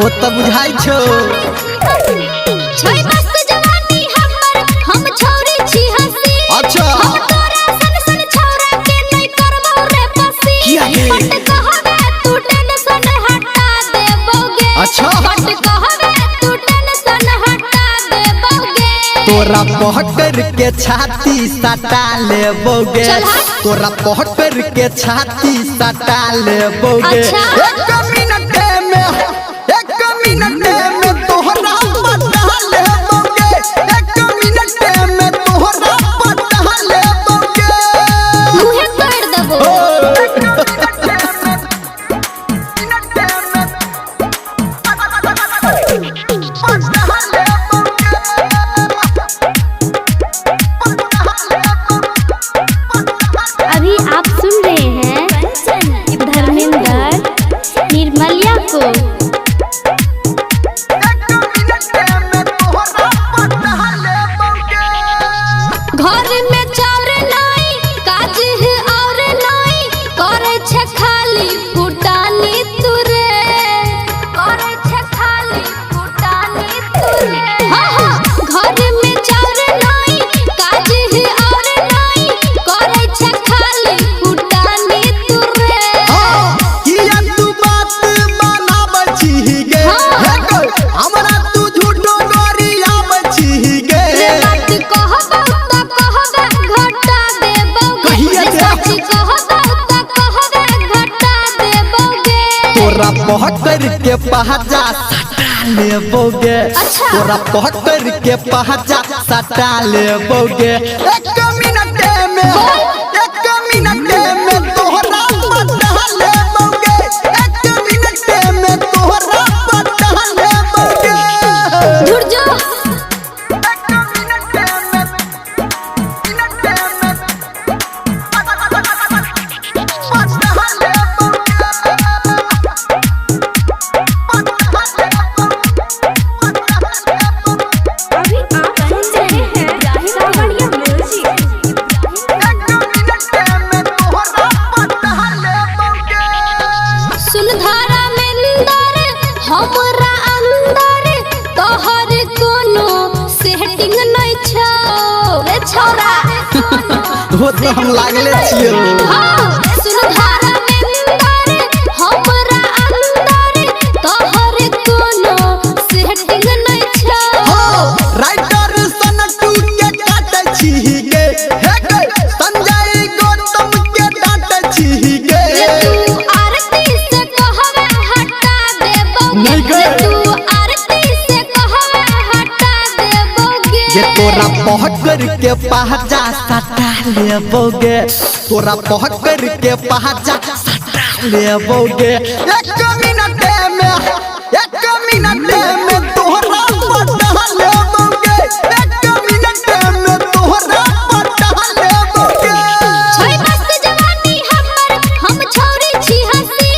ओ त बुझाई छो छै मस्त जवानी हमर हम छौरी छी हंसी अच्छा हम तोरा सन सन छौरा के नहीं करबो रे पसी पट कहबे तू टेंशन हटा देबोगे अच्छा पट कहबे तू टेंशन हटा देबोगे तोरा पहकर के छाती सटा लेबोगे तोरा पहकर के छाती सटा लेबोगे अच्छा? एक मिनट में तोहरा पटा लेबोगे एक मिनट में तोहरा पटा लेबोगे मुहे तोड़ देबो अभी आप सुन रहे हैं धर्मेंद्र निर्मलिया को घर में चाउर नहीं काज और नहीं करे छे खाली फुटानी तुरे करे छे खाली फुटानी तुरे हां घर में चाउर नहीं काज और नहीं करे छे खाली फुटानी तुरे किया तू बात बनाब छीगे हमरा तू झूठो गरियाब छीगे रे बात कहबो त कहबे घटा देबोगे कहिया रे जा? सच कहबो त कहबे घटा देबोगे तोरा पहकर के पहचा सटा लेबोगे अच्छा। तोरा पहकर के पहचा सटा लेबोगे एक मिनट में तोहरा पटा लेबोगे एक मिनट में तोहरा पटा लेबोगे दूर जो अभी आप सुन रहे हैं सावरिया म्यूजिक सुनधारा में अंदर हमरा अंदर तोहर कोनो सेटिंग नहीं छौ रे छौरा हो तो हम लागले छियो हां सुनधारा में अंदर हमरा अंदर तोहर कोनो सेटिंग नहीं छौ राइटर सनटू के काट छीगे हे संजय गौतम के डांट छीगे रे तू आरती से कहबे हटा देबोगे नहीं रे गए। तू आरती से कहबे हटा देबोगे ये तोरा पहकर के पहचा सटा लेबोगे तोरा पहकर के पहचा सटा लेबोगे एक मिनट में तोहरा पटा लेबोगे एक मिनट में तोहरा पटा लेबोगे छै मस्त जवानी हमर हम छौरी छी हंसी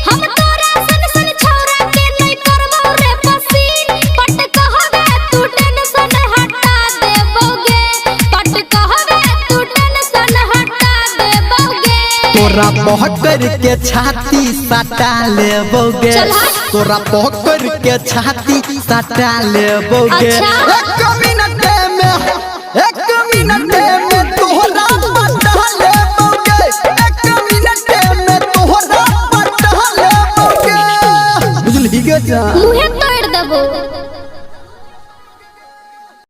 हम तोरा सन सन छौरा के नहीं करबो रे पसी पट कहबे तू टेंशन हटा देबोगे पट कहबे तू टेंशन हटा देबोगे तोरा पहकर के छाती सटा लेबोगे चल हट। तोरा पहकर के छाती सटा लेबोगे अच्छा। एक मिनट में तोहरा पटा लेबोगे एक मिनट में तोहरा पटा लेबोगे बुझली गे जा मुहे